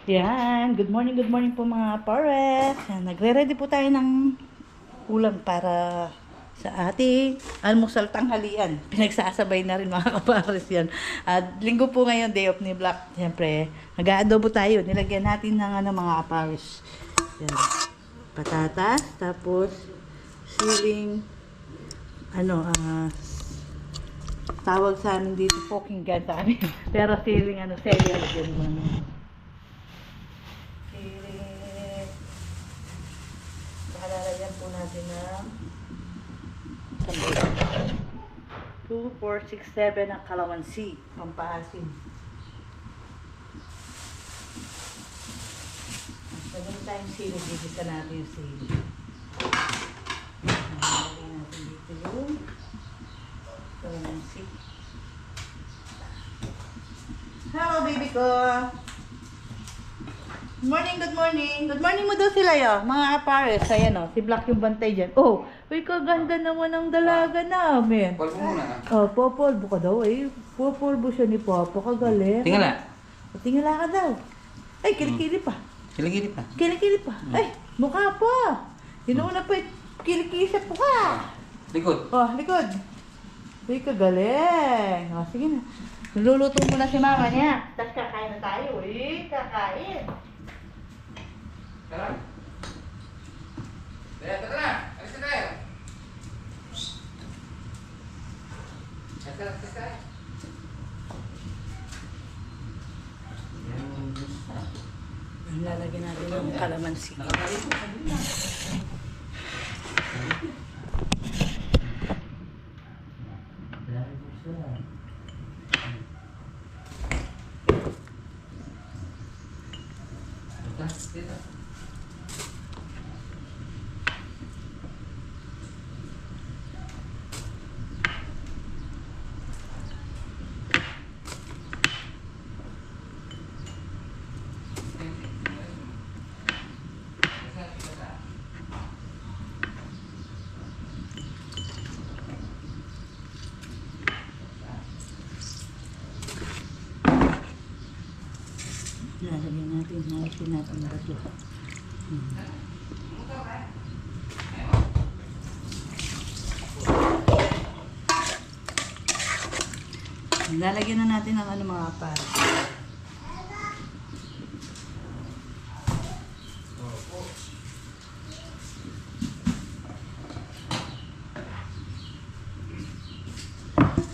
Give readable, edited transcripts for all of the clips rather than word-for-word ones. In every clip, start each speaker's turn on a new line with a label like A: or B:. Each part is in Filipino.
A: Yan, good morning po mga pares. Yan, nagre-ready po tayo ng ulam para sa ating almusal tanghalian. Pinagsasabay na rin mga kapares yan. At linggo po ngayon, day off ni Black. Siyempre, mag-aadobo tayo. Nilagyan natin ng mga kapares. Yan, patatas, tapos siling, tawag sa amin dito, poking gun sa amin. Pero siling, cereal, yan mo. Lalagyan po natin ng 2, 4, 6, 7 ang kalamansi, pampaasim. Lagyan tayong sili, gigisa natin yung sili. Lagyan natin dito yung kalamansi. Hello baby ko! Good morning. Good morning mo daw sila mga apares. Ayan si Black yung bantay dyan. Oh, uy, kaganda naman ang dalaga namin.
B: Polvo muna.
A: Oh, popolvo ka daw popolvo siya ni Papa, kagaling.
B: Tingala.
A: Tingala ka daw. Ay, kilikili pa.
B: Kilikili pa.
A: Kilikili pa. Ay, mukha pa. Inuuna pa kilikili sa puka.
B: Likod.
A: Oh, likod. Uy, kagaling. Oh, sige na. Luluto mo na si mama niya. Tapos kakain na tayo. Kakain.
B: Tara. Tara. Alis na tayo. Tara.
A: Lalagyan natin ng kalamansi. Lalagyan natin ng bato. Lalagyan na natin ng mga para.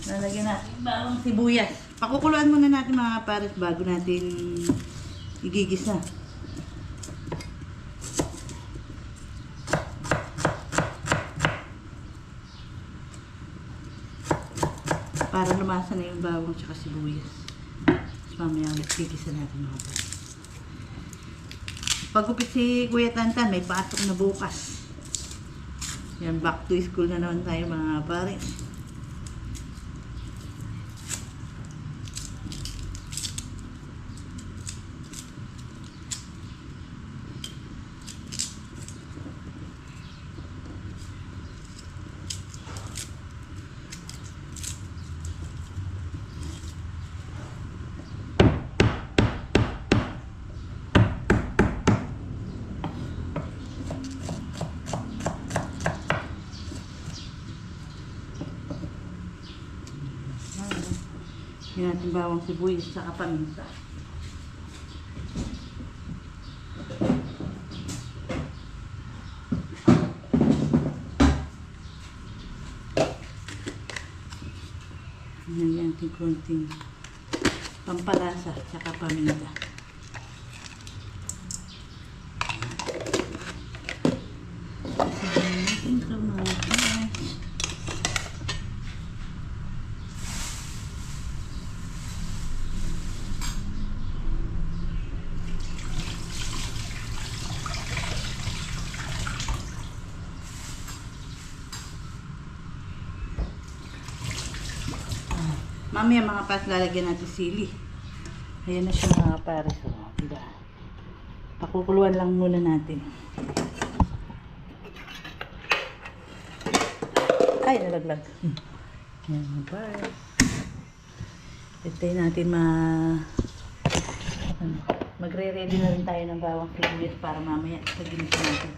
A: Lalagyan natin bawang sibuyas. Pakukuluan muna natin mga pares bago natin igigisa. Para lumasa na yung bawang tsaka sibuyas. Tapos mamaya ulit gigisa natin mga pares. Pagupit si Kuya Tantan, may pasok na bukas. Yan, back to school na naman tayo mga pares. Yan natin bawang sibuyas sa paminta. Yan natin konting pampalasa sa paminta. Mamaya mga pares, lalagyan natin sili. Ayan na siya mga pares. Diba? Pakukuluan lang muna natin. Ay, nalaglag. Ayan mga pares. Hintayin natin Magre-ready na rin tayo ng bawang sibuyas para mamaya sa ginis natin.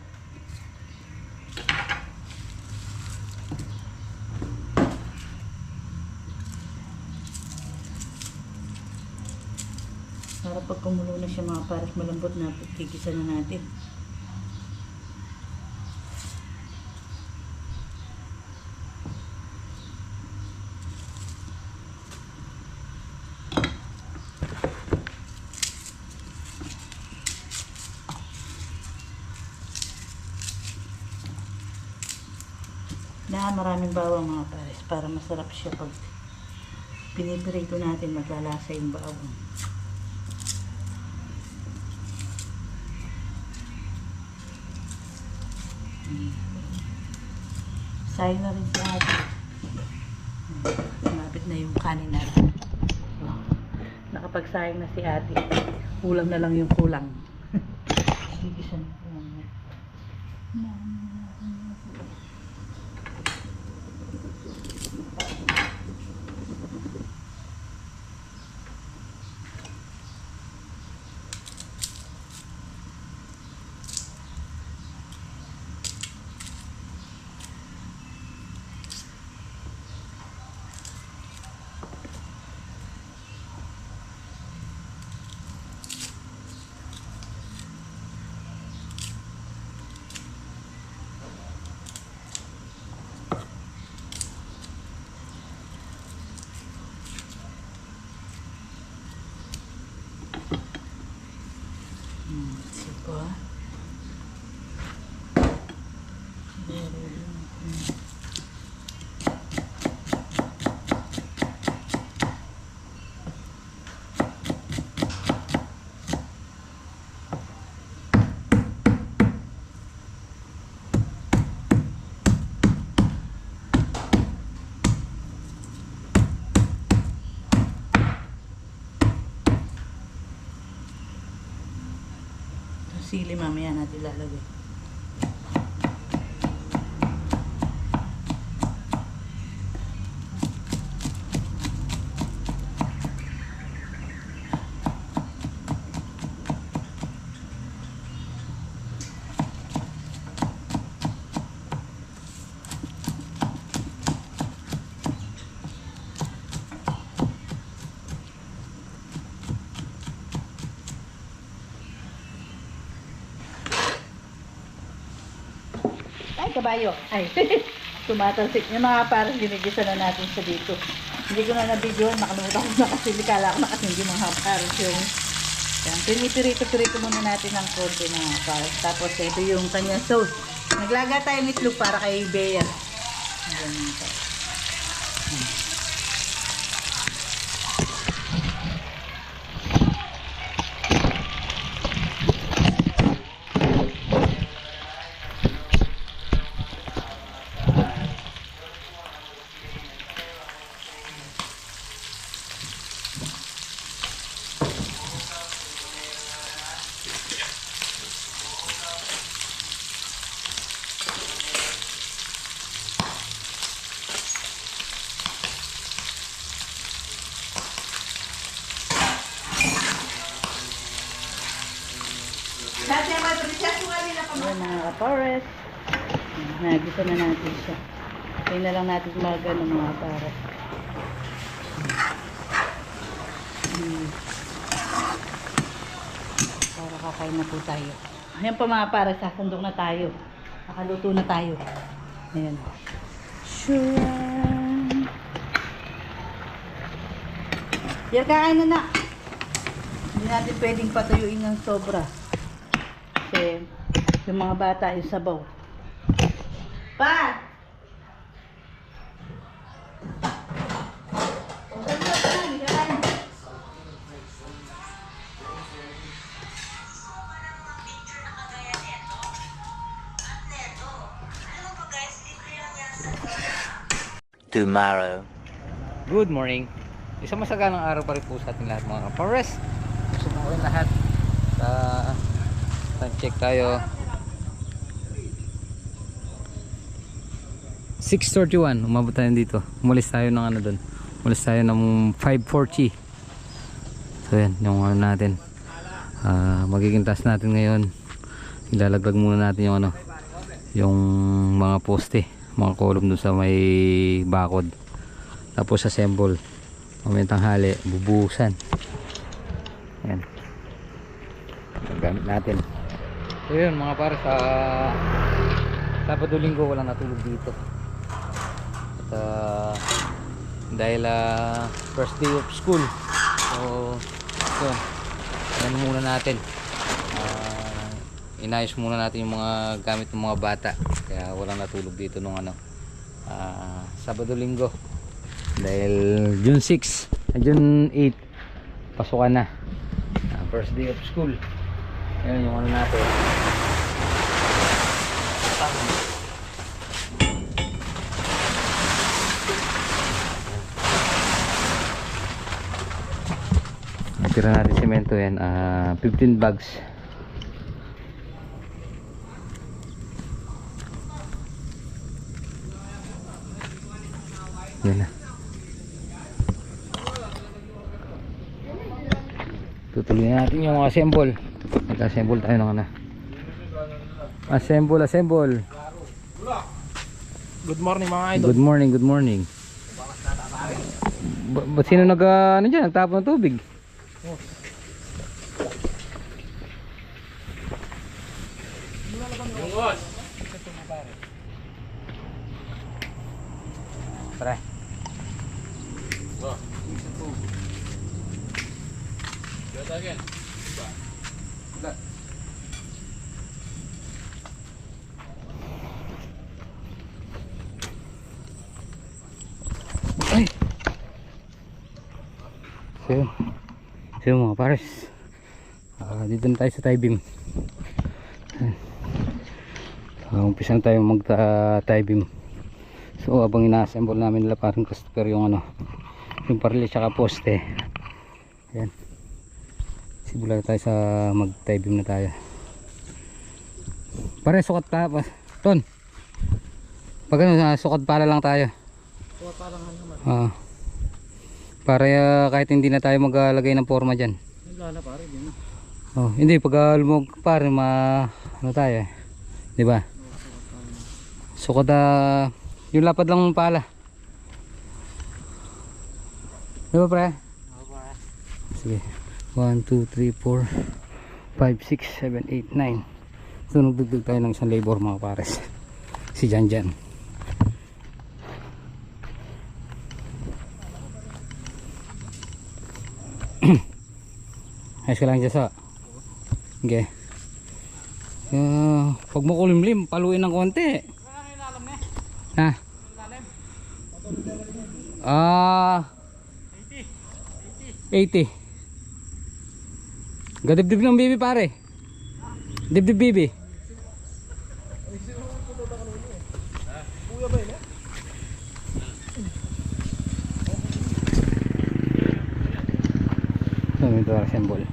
A: Para pag kumulo na siya mga pares, malambot na, kikisa na natin. Maraming bawang mga pares para masarap siya pag pinipirito natin, maglalasa yung bawang. Sayang na rin si ate. Malapit na yung kanin natin. So, nakapagsayang na si ate. Ulam na lang yung kulang. Gigisan ko lang. Sipo. Sili mamaya natin lalagay. Ay, kabayo. Ay, tumatalsik. Yung mga parang ginigisa na natin sa dito. Hindi ko na na-video. Nakalimutan ko na kasi. Kala ko na kasi hindi mga parang yung... Yan. Pinipirito-pirito muna natin ng konti mga parang. Tapos ito yung kanyang sauce. Naglaga tayo ng itlog para kay Bea. Ganyan ito. Ayan mga kapares. Nagisa na natin siya. Kaya na lang natin mag-ano mga kapares. Para kakain na po tayo. Ayan pa mga kapares, sasandok na tayo. Nakaluto na tayo. Ayan. Sure. Yan, kain na na. Hindi natin pwedeng patuyuin ng sobra. Kasi yung mga bata yung sabaw. Pa!
B: Tomorrow. Good morning. Isang masaganang araw pa rin po sa ating lahat mga kapares. Sumuhin lahat. Check tayo. 6:31 umabot tayo dito. Umalis tayo ng ano doon. Umalis tayo ng 5:40. So yan yung ano natin. Magiging task natin ngayon, ilalaglag muna natin yung ano, yung mga poste, mga column dun sa may bakod, tapos assemble. Mamayang tanghali bubuhusan. Yan, gamit natin. So yun mga para, sa Sabado Linggo walang natulog dito. At dahil first day of school, so yun, yan muna natin, inayos muna natin yung mga gamit ng mga bata, kaya walang natulog dito nung ano, Sabado Linggo, dahil June 6 June 8 pasukan na, first day of school. Yan yung ano natin. Tira natin semento yan, 15 bags. Yan na. Tutuloy natin yung assemble. Nag-assemble tayo ng ano. Assemble.
C: Good morning mga idol.
B: Good morning. Ba't sino ano dyan? Nagtapon ng tubig? Tara. Ay. So mga pares, dito na tayo sa tie beam. Umpisa na tayo mag tie beam. So habang ina-assemble namin nila parang Christopher yung ano, yung parili tsaka poste. Ayan, simula tayo sa mag tie beam na tayo. Pare, sukat pa Ton, pag ano, sukat pala lang tayo.
C: Sukat pala nga naman.
B: Para kahit hindi na tayo maglagay ng forma dyan.
C: Wala pare, di na.
B: Hindi, pag lumog pare, ano tayo, di ba? Sukat yung lapad lang ng pala. Di ba pre? Sige, 1, 2, 3, 4 5, 6, 7, 8, 9. So nagdugtog tayo ng isang labor mga pares, si Janjan. Ayos ka lang dyan sa. Okay. Pag mo kulimlim, paluin ng konti. Ha? 80. Gadibdib ng bibi pare. Dibdib bibi. Ito assemble.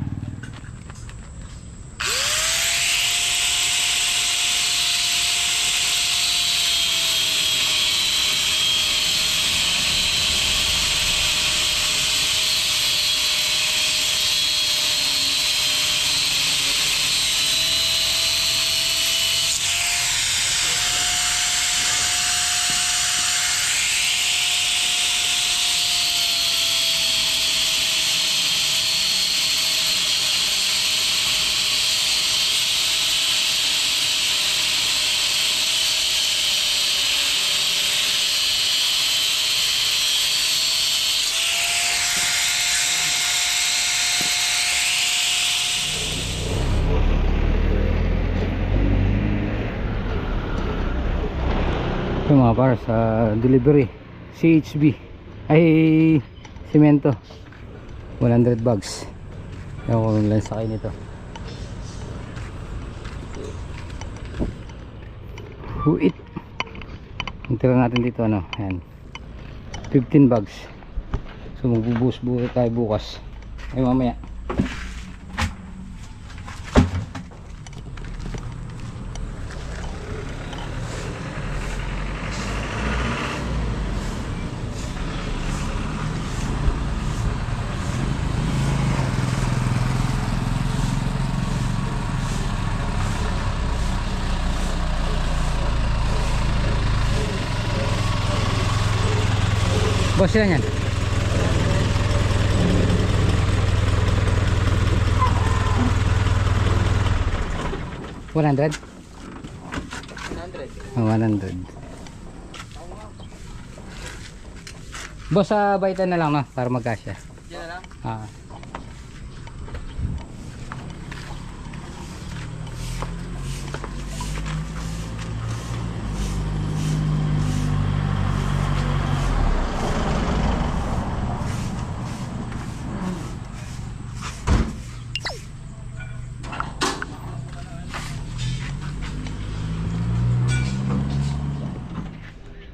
B: Ito mga par sa delivery CHB ay simento 100 bags. Ewan ko lang sakay nito. Huit. Ang tira natin dito ano, ayan, 15 bags. So magbubuhos tayo bukas ay mamaya. Boss yan yan. $100?
C: 100.
B: 100. Boss, sa baitan na lang no, para magkasya.
C: Yan na lang.
B: Ah.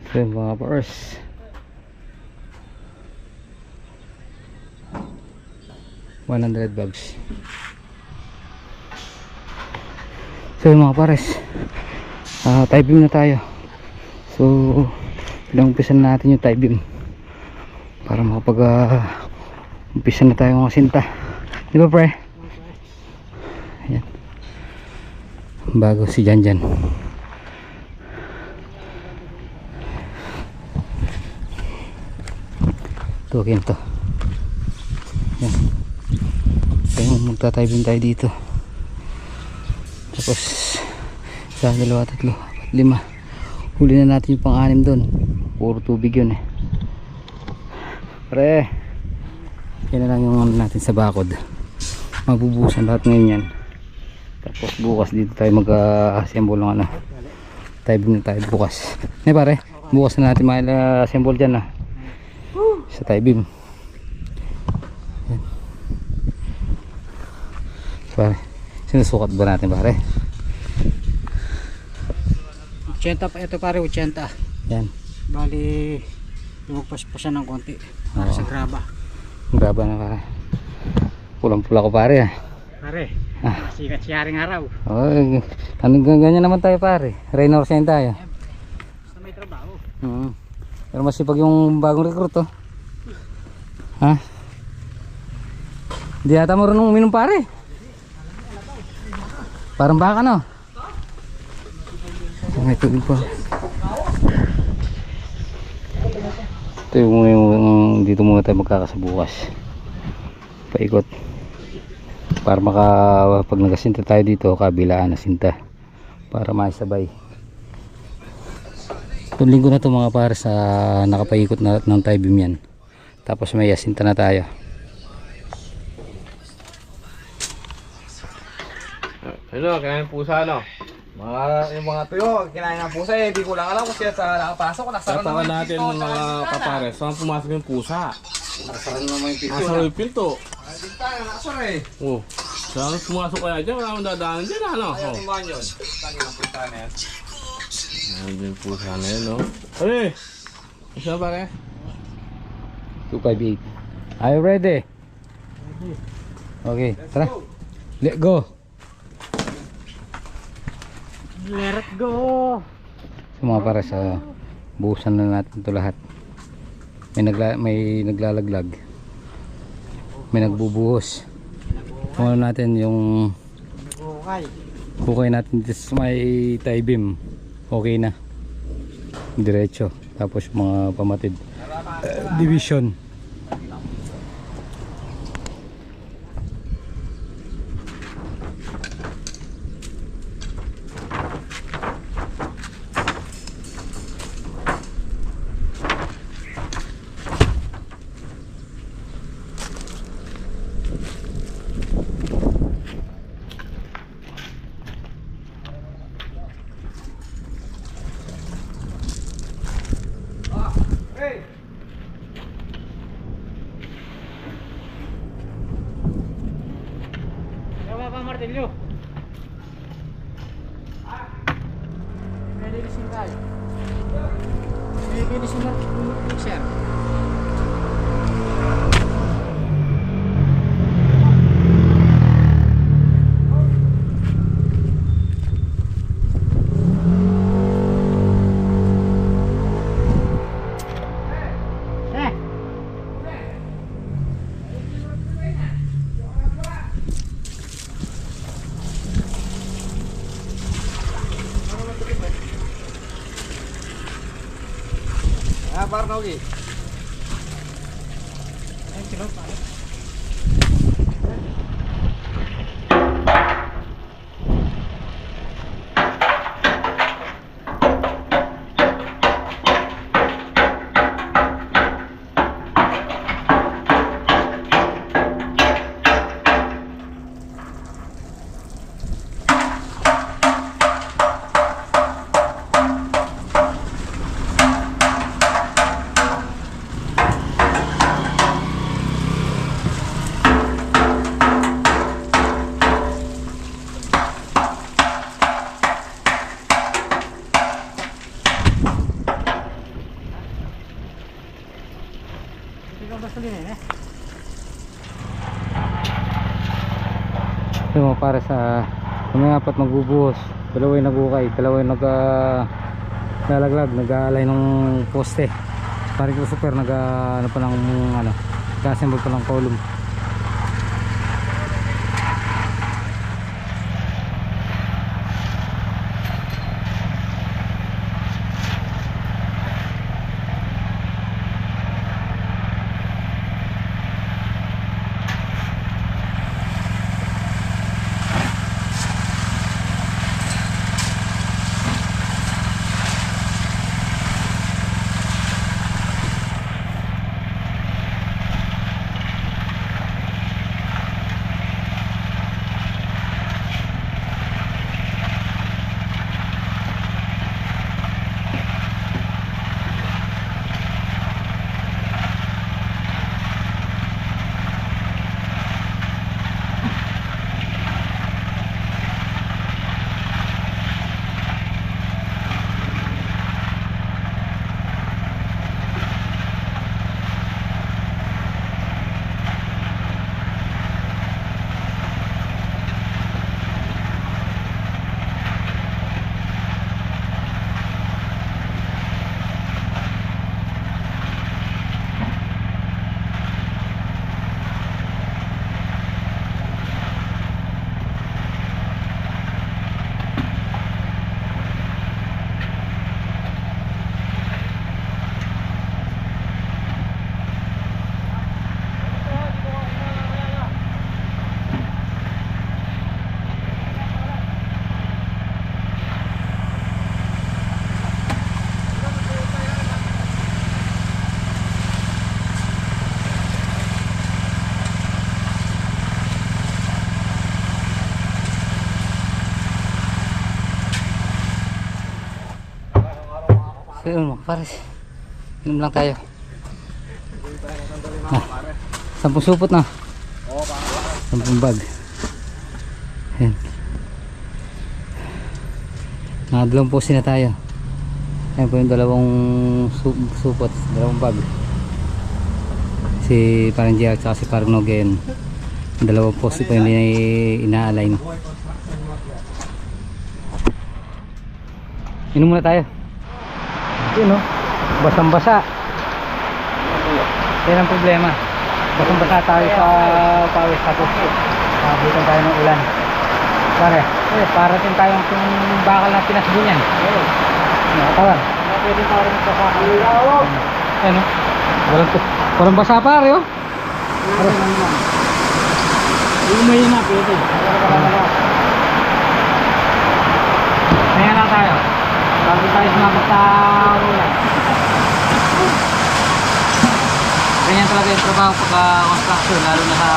B: So yung mga pars, $100 bags. So yung mga pares, tie beam na tayo. So pinag-umpisan natin yung tie beam para makapag umpisa na tayo mga sinta, di ba pre? Ayan, bago si Janjan. Tukin to. Yan. Kaya magta-tie beam tayo dito. Tapos 1, 2, 3, 4, 5. Huli na natin yung pang-anim doon. Puro tubig yun eh. Pre, yan na lang yung ano natin sa bakod. Mabubusan lahat ngayon yan. Tapos bukas dito tayo mag-assemble ng ano, tie beam na tayo bukas. Pare, bukas na natin mag-assemble dyan sa tie beam. Yan. Pare, sinusukat ba natin pare?
C: 80 pa ito pare, 80.
B: Yan.
C: Bali, lumagpas pa siya ng konti para sa graba.
B: Graba na pare. Pulang-pula ko pare
C: Pare, sikat siyaring araw.
B: Oh, anong ganyan naman tayo pare. Rain or shine tayo.
C: Basta may trabaho.
B: Pero masipag yung bagong recruit ha? Hindi yata marunong uminom pare. Parang baka no. May tubig pa. Ito yung dito muna tayo magkakasabukas. Paikot. Para pag nagasinta tayo dito, kabilaan na sinta. Para maisabay. Itong linggo na ito mga para sa nakapaikot na ng tie beam yan. Tapos may asinta na tayo.
D: Ano, kinain ng pusa, no? Yung mga tuyo, kinain ng pusa, hindi ko lang alam kung siya sa nakapasok. Tatawan natin ng mga kapares. Saan pumasok yung pusa?
B: Nasara naman yung pito.
D: Nasa yung pinto. Ay, di tayo, nakasara eh. Oh. Saan pumasok kaya dyan? Wala akong dadaanan dyan, ano?
B: Ayaw
D: Oh.
B: kumain yun. Tangin ang puta na yan.
D: Ayan yung pusa na yun, no? Pare! Isa na pare?
B: 258. Are you ready? Okay, tara. Let's go.
C: Let go.
B: So mga para sa buhusan na natin ito lahat. May naglalaglag. May nagbubuhos. Ano natin yung hukay natin dito sa may tie beam. Okay na. Diretso. Tapos mga pamatid. Division.
C: Yawa pa martilyo. Nalilisin tayo. Nalilisin martilyo, sir.
D: Ah, parang okay.
B: mga para sa may apat magbubuhos, dalawa yung nagukay, dalawa yung lalaglag, nag-aalay ng poste. Parang ko super ano pa lang ano, nag-assemble pa lang column. So yun mga pares, inom lang tayo. 10 supot na, 10 bag. Ayan, nakadalawang poste na tayo. Ayan po yung dalawang supot, dalawang bag. Si parang Jack at si parang Nogen, dalawang poste po yung ina-align. Inom muna tayo. Yun no, basang basa. Yan ang problema, basang basa tayo sa pawis, tapos bukan tayo ng ulan. Pare, parating tayong bakal na pinasbo niyan. Kawan,
C: Pwede pa rin sa kakalilaw.
B: ano, walang basa pare oh.
C: Umay na, pwede.
B: Kaya lang tayo, bago tayo sumabot sa ulan. Ganyan talaga yung trabaho pagka construction, lalo na sa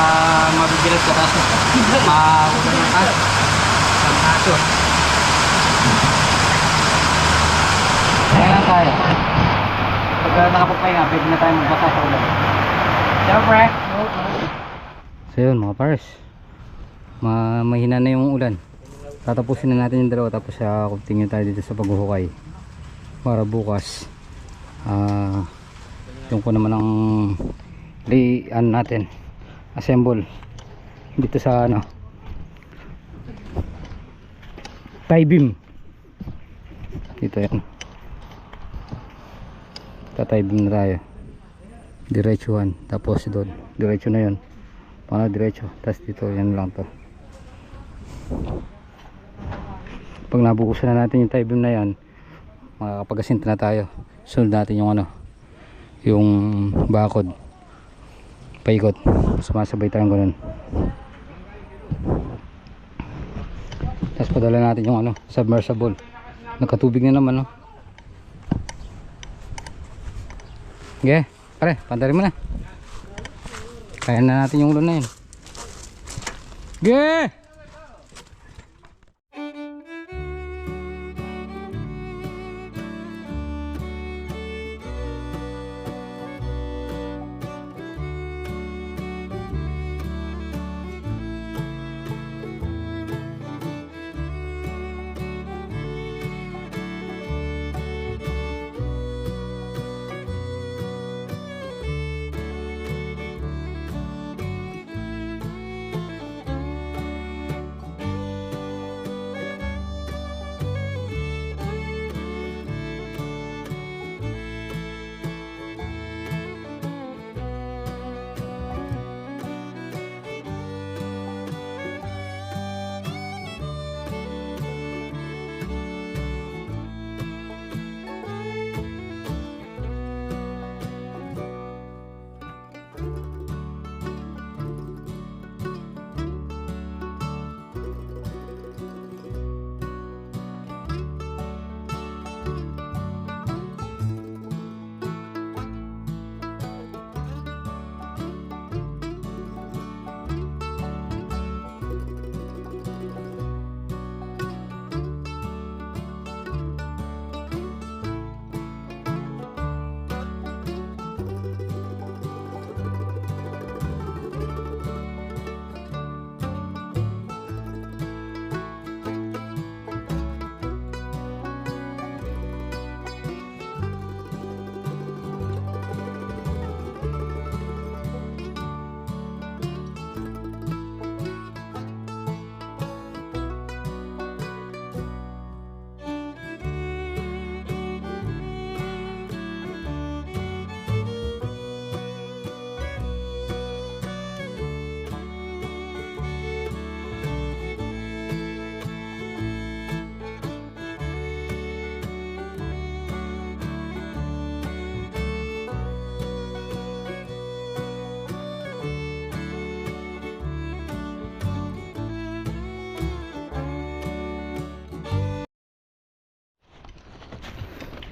B: mabibilat ka taas maulan ng taas ang aso. Kaya lang tayo, pagka nakapagpahinga pwede na tayo magbasa sa ulan. Siyempre so yun mga pars, mahina na yung ulan. Tatapusin na natin yung dalawa, tapos continue tayo dito sa paghuhukay para bukas yung ko naman ang natin assemble dito sa ano tie beam dito. Yan, tie beam na tayo, diretsuhan, tapos doon diretso na yun, para diretso, tapos dito yan lang to. Pag nabukusan na natin yung tie beam na yan, makakapagasinta na tayo. Sunod natin yung ano, yung bakod, paikot, sumasabay tayong ganun. Tapos padala natin yung ano, submersible. Nagkatubig na naman no. Okay, pare, pandarin mo na. Kaya na natin yung ulo na yun. Okay.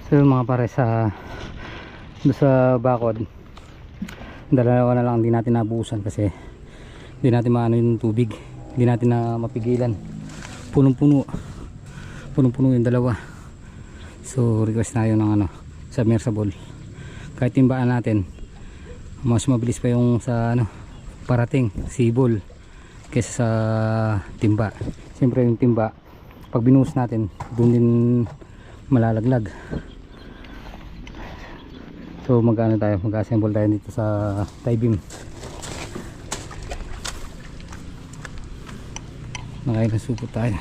B: So yun mga pare, doon sa bakod, dalawa na lang, hindi natin nabuhusan kasi hindi natin maano yung tubig, hindi natin na mapigilan, punong-puno yung dalawa. So request tayo ng ano, submersible. Kahit timbaan natin, mas mabilis pa yung sa ano, parating sibol kaysa sa timba. Siyempre yung timba, pag binuhos natin, doon din malalaglag. So mag-assemble tayo dito sa tie beam. Nakailang supot tayo.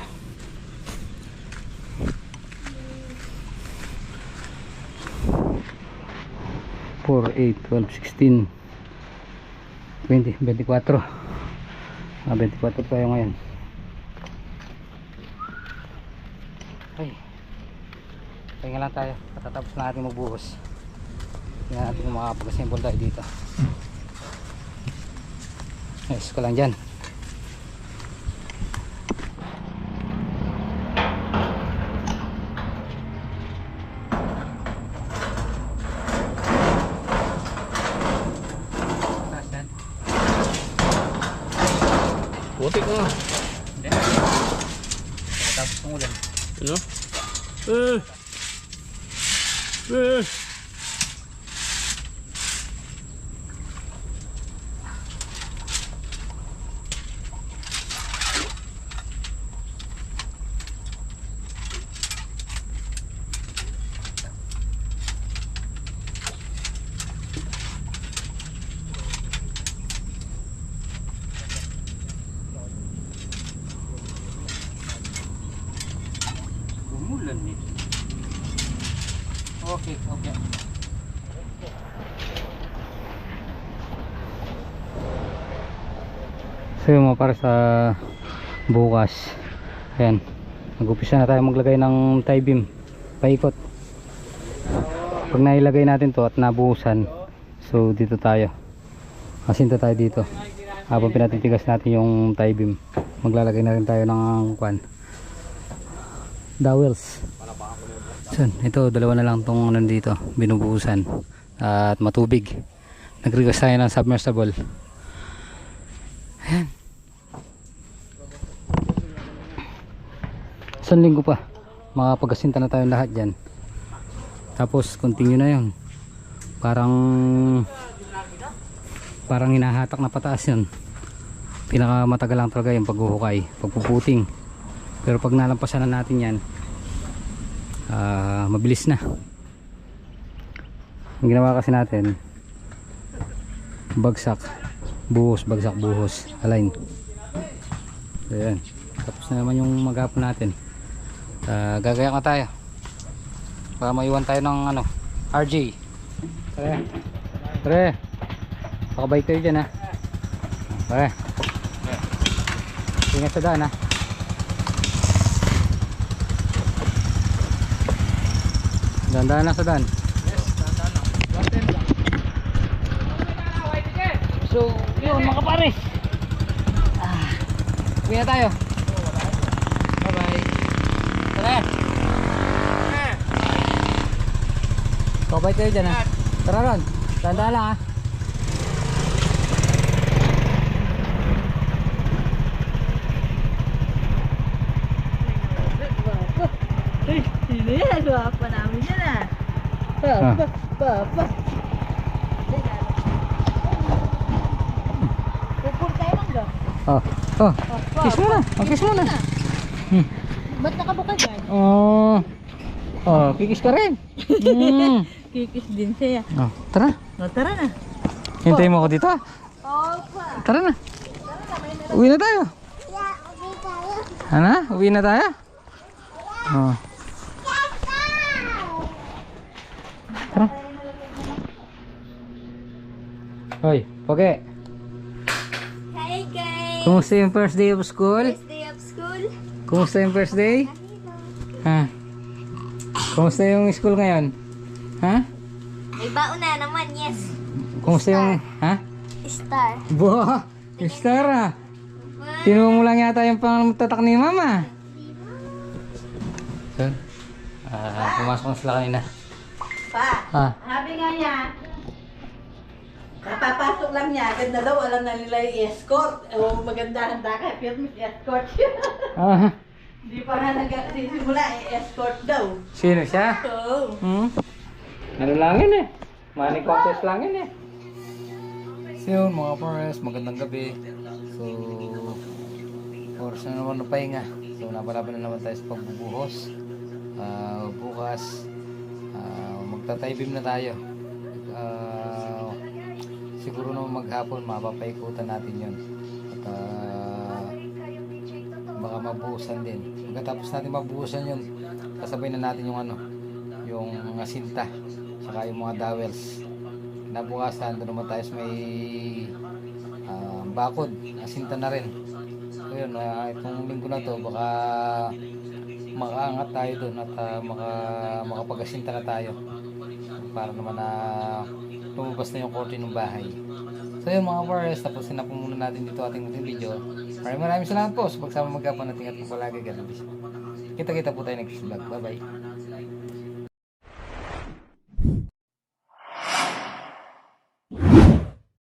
B: Four, 8, 12, 16, 20, 24. 24 tayo ngayon. Ay, pahinga lang tayo. Patatapos na natin magbuhos. Tingnan natin kung makapag-assemble tayo dito. Ayos ko lang dyan.
D: Putik na.
B: Hindi. Tapos ng ulan.
D: Ano?
B: Umulan eh. Okay. So yun mga para sa bukas, ayan, mag-upisa na tayo maglagay ng tie beam paikot. Pag nailagay natin to at nabuhusan, so dito tayo, asinta tayo dito habang pinatitigas natin yung tie beam. Maglalagay na rin tayo ng dowels. So ito, dalawa na lang tong nandito binubuhusan at matubig. Nag-request tayo ng submersible. Ayan, isang linggo pa makapag-asinta na tayo lahat dyan, tapos continue na yun. Parang hinahatak na pataas yun. Pinakamatagal lang talaga yung paghuhukay, pagpuputing. Pero pag nalampasan na natin yan, mabilis na. Ang ginawa kasi natin, bagsak buhos, align. So yan, tapos na naman yung maghapon natin. Gagayak na tayo para maiwan tayo ng ano, RJ. Pre, pakabay kayo dyan ha. Pre, ingat sa daan ha. Dandaan lang sa daan. So yun mga kapares, uwi na tayo. Bye bye. Tara, kabay tayo dyan ha. Tara ron, dandaan lang ha.
A: Sino yan? Guwapa namin yan ah. Papa. Pupul tayo lang ga.
B: Kiss mo na. Kiss mo na.
A: Ba't nakabuka dyan?
B: Kikis ka rin.
A: Kikis din siya.
B: Tara.
A: Tara na.
B: Hintayin mo ako dito. Tara na. Uwi na tayo. Ano? Uwi na tayo? Tara. Hoy, Poke.
E: Hi guys!
B: Kumusta yung first day of school?
E: First day of school.
B: Kumusta yung first day? Ha? Kumusta yung school ngayon? Ha?
E: May baon na naman, yes.
B: Kumusta yung... Ha?
E: Star.
B: Boh! Star ah! Tinuha mo lang yata yung pangtatak ni Mama. So, pumasok na sila kanina. Ah,
A: Sabi nga niya, kapapasok lang niya, agad na daw, alam na nila yung escort. O maganda handa ka, pero may escort siya.
B: ah,
A: Hindi pa nga nagsisimula, escort daw.
B: sino siya?
A: Oo.
B: Ano lang yun eh. Money contest lang yun eh. So yun mga pares, magandang gabi. So, oras na naman ng pahinga. So, napalaban na naman tayo sa pagbubuhos. Bukas, magtataybim na tayo. Siguro naman maghapon, mapapaikutan natin yun. At baka mabuhusan din. Pagkatapos natin mabuhusan yun, kasabay na natin yung yung asinta, saka yung mga dowels. Kinabukasan, doon naman tayo sa may bakod, asinta na rin. So yun, itong linggo na to, baka makaangat tayo doon at makapag-asinta na tayo. Para naman na lumabas na yung korte ng bahay. So yun mga pares, tapusin na po muna natin dito ating video. Maraming salamat po sa pagsama magkapanating at palagi ganun. Kita-kita po tayo next vlog. Bye bye.